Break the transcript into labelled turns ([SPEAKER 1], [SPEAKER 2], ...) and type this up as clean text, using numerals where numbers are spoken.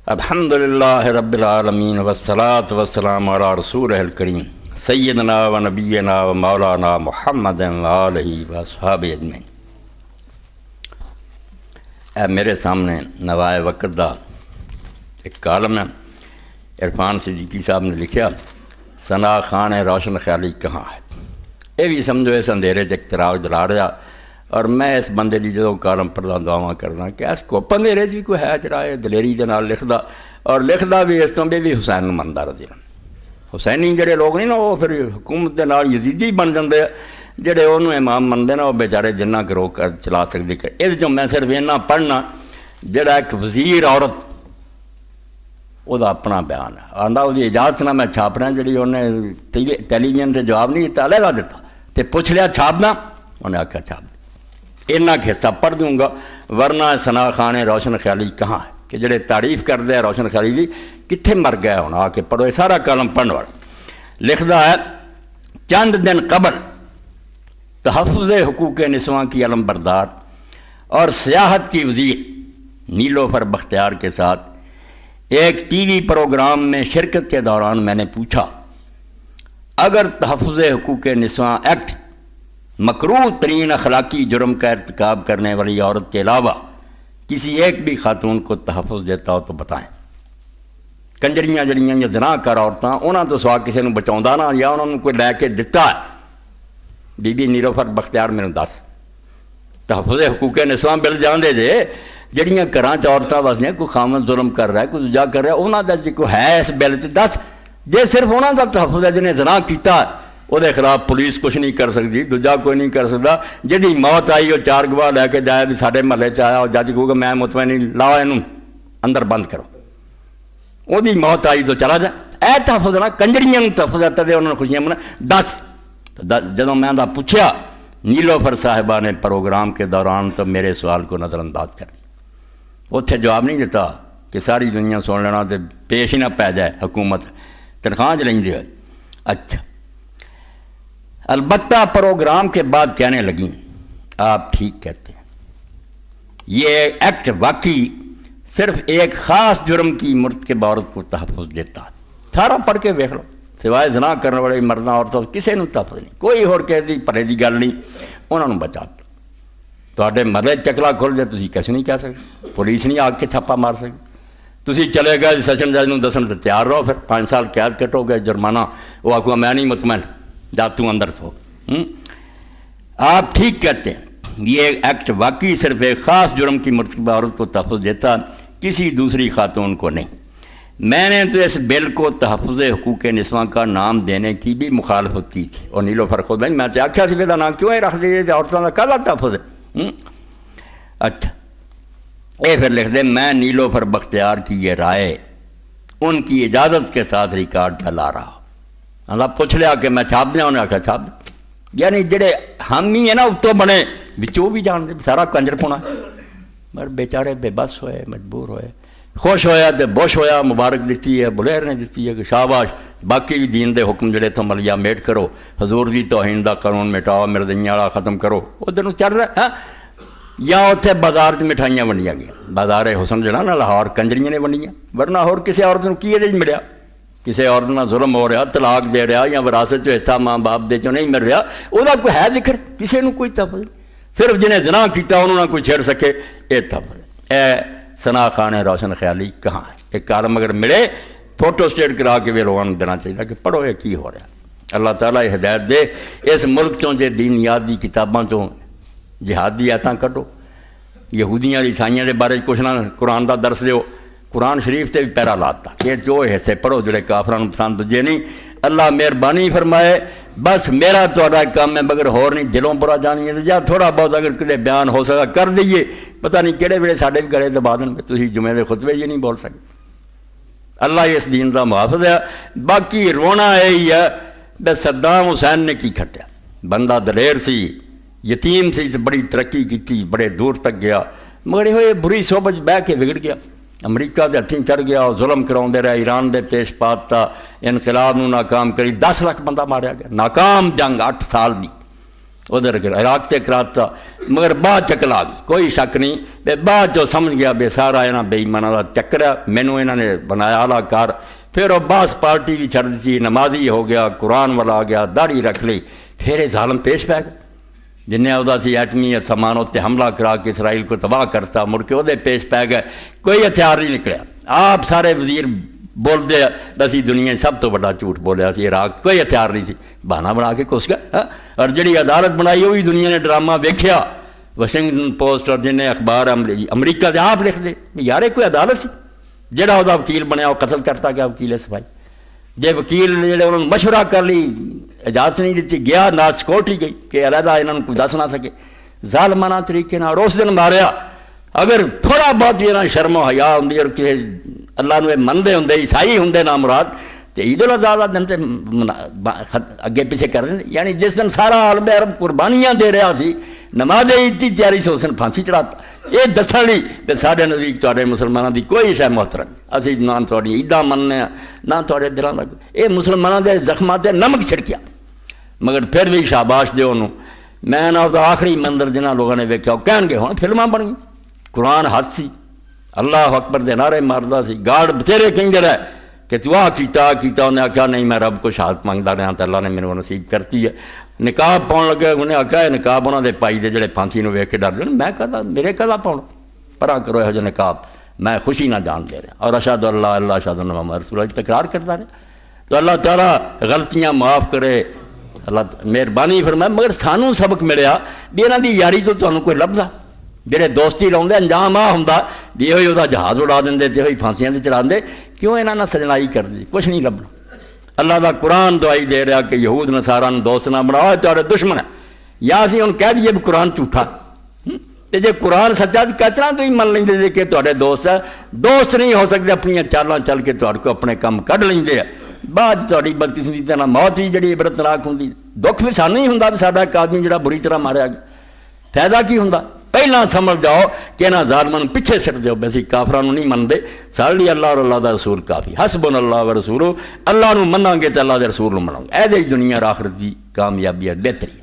[SPEAKER 1] الحمدللہ رب العالمین والصلاة والسلام علی رسولہ الکریم سیدنا و نبینا و مولانا محمد و آلہ و اصحابہ اجمعین۔ اے میرے سامنے نوائے وقت دا ایک کالم ہے، عرفان صدیقی صاحب نے لکھا ثنا خان روشن خیالی کہاں ہے۔ یہ بھی سمجھو اس اندھیرے چ اقتراع دلا رہا، اور میں اس بندے کی جدوں کالم پڑھدا دعواں کرنا کہ اس کو اندھیرے بھی کوئی ہے جڑا دلیری دے نال لکھدا، اور لکھدا بھی اس تو بھی حسین نوں مندا رضی اللہ۔ حسینی جڑے لوگ نہیں نا وہ پھر حکومت دے نال یزیدی بن جاندے، جڑے انہوں امام منتے نا وہ بیچارے جنہ گروہ کر چلا سکتے۔ یہ جو میں صرف اینا پڑھنا جڑا ایک وزیر عورت وہ اپنا بیان ہے، آندا وہ اجازت نہ میں چھاپنا، جڑی انہیں ٹیلی ویژن سے جواب نہیں دیتا، علیحدہ دیتا تو پوچھ لیا چھاپنا، انہیں آخیا چھاپ دیں۔ اینا حصہ پڑھ دوں گا، ورنہ ثنا خان روشن خیالی کہاں ہے کہ جڑے تعریف کرتے ہیں روشن خیالی بھی کتنے مر گیا ہونا، آ کے پڑھو۔ یہ سارا کالم پڑھنے والا لکھدا ہے چند دن قبل تحفظ حقوق نسواں کی علم بردار اور سیاحت کی وزیر نیلوفر بختیار کے ساتھ ایک ٹی وی پروگرام میں شرکت کے دوران میں نے پوچھا، اگر تحفظ حقوق نسواں ایکٹ مکروہ ترین اخلاقی جرم کا ارتکاب کرنے والی عورت کے علاوہ کسی ایک بھی خاتون کو تحفظ دیتا ہو تو بتائیں۔ کنجریاں جڑیاں یا زنا کر عورتاں انہاں تو سوا کسی نے بچاؤندا نہ، یا انہوں نے کوئی لے کے دتا ہے۔ بی بی نیلوفر بختیار میرے دس تحفظ حقوق نسواں بل جان دے جے جڑیاں گھراں چ عورتاں وسدیاں، کوئی خامد ظلم کر رہا ہے، کوئی دوجا کر رہا ہے، انہاں دا کوئی ہے اس بل تے دس۔ جے صرف انہاں دا تحفظ ہے جنہیں زنا کیتا وہ دے خلاف پولیس کچھ نہیں کر سکتی، دوجا کوئی نہیں کر سکتا۔ جدی موت آئی وہ چار گواہ لے کے جائے بھی سارے محلے چ آیا، اور جج کہو کہ میں مطمئن نہیں، لاؤ اینوں اندر بند کرو، وہ دی موت آئی تو چلا جائے۔ اے تحفظ نہ کنجریاں تحفظ دیتا دے، انہوں نے خوشیاں منا دس۔ جدوں میں انہاں پوچھا نیلوفر صاحبہ نے پروگرام کے دوران تو میرے سوال کو نظر انداز کر دیا، اتنے جواب نہیں دیتا کہ ساری دنیا سن لینا تو پیش ہی نہ پی جائے، حکومت تنخواہ لیں دے۔ اچھا، البتہ پروگرام کے بعد کہنے لگیں آپ ٹھیک کہتے ہیں، یہ ایکٹ واقعی صرف ایک خاص جرم کی مرتکب عورت کو تحفظ دیتا ہے۔ سارا پڑھ کے دیکھ لو، سوائے زنا کرنے والے مرداں عورتوں کسی نے تحفظ نہیں، کوئی اور کہہ پرے دی گل نہیں، انہوں نے بچا دو۔ تواڈے مرے چکلا کھل جائے تسی کیسے نہیں کہہ سکتے، پولیس نہیں آ کے چھاپا مار سکتی۔ تسی چلے گئے سیشن جج نوں دسن تے تیار رہو، پھر 5 سال قید کٹو گے، جرمانہ، وہ آکھو میں نہیں مطمئن، جا تو اندر تھو۔ آپ ٹھیک کہتے ہیں، یہ ایکٹ واقعی صرف ایک خاص جرم کی مرتکبہ عورت کو تحفظ دیتا، کسی دوسری خاتون کو نہیں۔ میں نے تو اس بل کو تحفظ حقوق نسواں کا نام دینے کی بھی مخالفت کی تھی، اور نیلوفر خود نہیں، میں تو آخیا سی نام کیوں رکھ دیجیے، عورتوں کا کالا تحفظ ہے۔ اچھا، یہ پھر لکھ دیں میں نیلوفر بختیار کی یہ رائے ان کی اجازت کے ساتھ ریکارڈ پہ لا رہا۔ اللہ پوچھ لیا کہ میں چھاپ دیا، انہوں نے آخیا چھاپ دیں۔ یعنی جڑے ہم ہی ہیں نا اتوں بنے بچوں بھی جان دے سارا کنجر پونا، مگر بیچارے بے بس ہوئے، مجبور ہوئے، خوش ہویا تو بوش ہویا، مبارک دیتی ہے، بلیر نے دیتی ہے کہ شاباش، باقی بھی دین دے حکم جڑے تو ملیا میٹ کرو، حضور دی توہین دا قانون مٹاؤ، مردیاں والا ختم کرو، ادھر چل رہا ہے۔ یا اتنے بازار سے مٹھائیاں ونڈیاں گیا، بازار حسن جڑا نا لاہور کنجریاں نے ونڈیاں، ورنہ اور کسی عورت کو کی یہ ملیا، کسی عورت نہ ظلم ہو رہا، طلاق دے رہا، یا وراثت چ حصہ ماں باپ دے چوں نہیں مل رہا، وہ کوئی ہے ذکر، کسی نے کوئی تحفظ نہیں، صرف جنہیں زنا کیتا انہوں نے کوئی چھیڑ سکے، یہ تحفظ ہے۔ اے ثنا خان روشن خیالی کہاں ہے؟ ایک کالم اگر ملے فوٹو اسٹیٹ کرا کے بھی لوگوں نے دینا چاہیے کہ پڑھو یہ کی ہو رہا ہے۔ اللہ تعالیٰ یہ ہدایت دے، اس ملک چوں جے دین یاد دی کتاباں چوں جہادی آیتاں کڈو، یہودیاں عیسائیاں دے بارے کچھ نہ قرآن دا درس دیو، قرآن شریف تے بھی پیرا لاتا کہ جو حصے پڑھو جڑے کافراں پسند دجے نہیں۔ اللہ مہربانی فرمائے، بس میرا تہاڈا کام ہے، مگر ہور نہیں، دلوں برا جانی ہے، یا تھوڑا بہت اگر کدے بیان ہو سکا کر دئیے، پتہ نہیں کہڑے ویلے ساڈے بھی گلے دبا دیں، تسی جمعے دے خطبے یہ نہیں بول سکتے۔ اللہ اس دین دا محافظ ہے۔ باقی رونا یہی ہے بس صدام حسین نے کی کھٹیا، بندہ دلیر سی، یتیم سی، بڑی ترقی کی، بڑے دور تک گیا، مگر یہ بری صحبت بہ کے بگڑ گیا، امریکہ دے ہتھیں چڑھ گیا، ظلم کراؤندے رہے، ایران دے پیش پاتا، انقلاب نو ناکام کری، 10 لاکھ بندہ ماریا گیا، ناکام جنگ 8 سال بھی، ادھر عراق تے کراتا، مگر بعد چکل آ گئی، کوئی شک نہیں بے بعد جو سمجھ گیا بے سارا یہاں بے ایمانہ کا چکر ہے، مینوں انہوں نے بنایا اعلیٰ کار، پھر وہ باس پارٹی بھی چھڑ دی، نمازی ہو گیا، قرآن والا آ گیا، داڑھی رکھ لی، پھر یہ ظالم پیش پہ گیا جنہیں ادا سی ایٹمی سامان اتنے حملہ کرا کے اسرائیل کو تباہ کرتا، مڑ کے وہ پیش پہ گئے، کوئی ہتھیار نہیں نکلیا، آپ سارے وزیر بولتے اسی دنیا سب تو بڑا جھوٹ بولیا سی، عراق کوئی ہتھیار نہیں سی، بہانہ بنا کے کس گیا، اور جڑی عدالت بنائی وہی دنیا نے ڈرامہ ویکھیا، واشنگٹن پوسٹ اور جنہیں اخبار امریکہ دے آپ لکھ دے یار کوئی عدالت سی، جڑا وہ وکیل بنیا وہ قتل کرتا گیا، وکیل صفائی جے وکیل جڑے انہوں نے مشورہ کر لی، اجازت نہیں دیتی، گیا نہ سیکورٹی گئی کہ علیحدہ انہوں نے کوئی دس نہ سکے، ظالمانہ طریقے اور اس دن ماریا، اگر تھوڑا بہت بھی انہوں شرم و حیا ہوں اور کہ اللہ نے منتے ہوں، عیسائی ہوں نا مراد، تو عید الاضحیٰ والا دن تو اگے پیچھے کر رہے ہیں، یعنی جس دن سارا عالم عرب قربانیاں دے رہا سی، نماز عید کی تیاری سے اس دن پھانسی چڑھاتا، یہ دسن لی کہ سارے نزدیک تے مسلمانوں کی کوئی شے محترم اسی نہ تھوڑی عیداں مننے نہ تھوڑے دلوں لگ، یہ مسلمانوں کے زخمات نمک چھڑکیا، مگر پھر بھی شاباش دو انہوں، میں نہ آخری منظر جنہاں لوگوں نے ویکھیا وہ کہن گے ہوں فلماں بن گئی، قرآن ہاتھ سی، اللہ اکبر دے نعرے ماردا سی، گارڈ بتھیرے کہیں رہے کہ تو کیتا انہیں آخیا نہیں میں رب کو شہادت منگتا رہا تو اللہ نے میرے کو نصیب کرتی ہے، نقاب پاؤن لگے انہیں آخیا نقاب انہوں نے پائی دے جڑے پھانسی نو ویکھ کے ڈر جان، میں کہتا میرے کہدا پاؤن پرا کرو یہ نقاب، میں خوشی نہ جان دے رہا، اور اشہد اللہ اللہ اشہد ان محمد رسول اللہ تکرار کرتا رہے، تو اللہ تعالیٰ غلطیاں معاف کرے، اللہ مہربانی فرمائے، مگر سانوں سبق ملیا بھی انہاں دی یاری تو تمہیں کوئی لبھدا، جڑے دوستی لاؤندے انجام آ ہوندا بھی یہ وہ جہاز اڑا دیں تے ہوئی پھانسیاں تے چڑھا دے، کیوں انہاں نہ سجنائی کر دی، کچھ نہیں لبنا، اللہ دا قرآن دعائی دے رہا کہ یہود نصارہ دوست نہ بناؤ تمہارے دشمن ہے، یا اسی ہن کہہ دیے بھی قرآن جھوٹا، تے جے قرآن سچا کچرا تو ہی من لیں کہ تھوڑے دوست ہے، دوست نہیں ہو سکتے اپنی چالاں چل کے تھوڑے کو اپنے کام کڈ لیں، بعد تھوڑی بدقسمتی نہ موت بھی جڑی عبرتناک ہوں، دکھ بھی سانوں ہی ہوں بھی ساڈا ایک آدمی جڑا بری طرح ماریا گیا، فائدہ کی ہوں، پہلا سمجھ جاؤ کہ انہاں ظالمان پیچھے سٹ دیو، بس کافرانو نہیں منتے، سارے لیے اللہ اور اللہ دا رسول کافی، حسبنا اللہ و رسولو، اللہ نو مناں گے تو اللہ دے رسول نو مناں گے، اے دے دنیا اور آخرت دی کامیابی ہے بہتری۔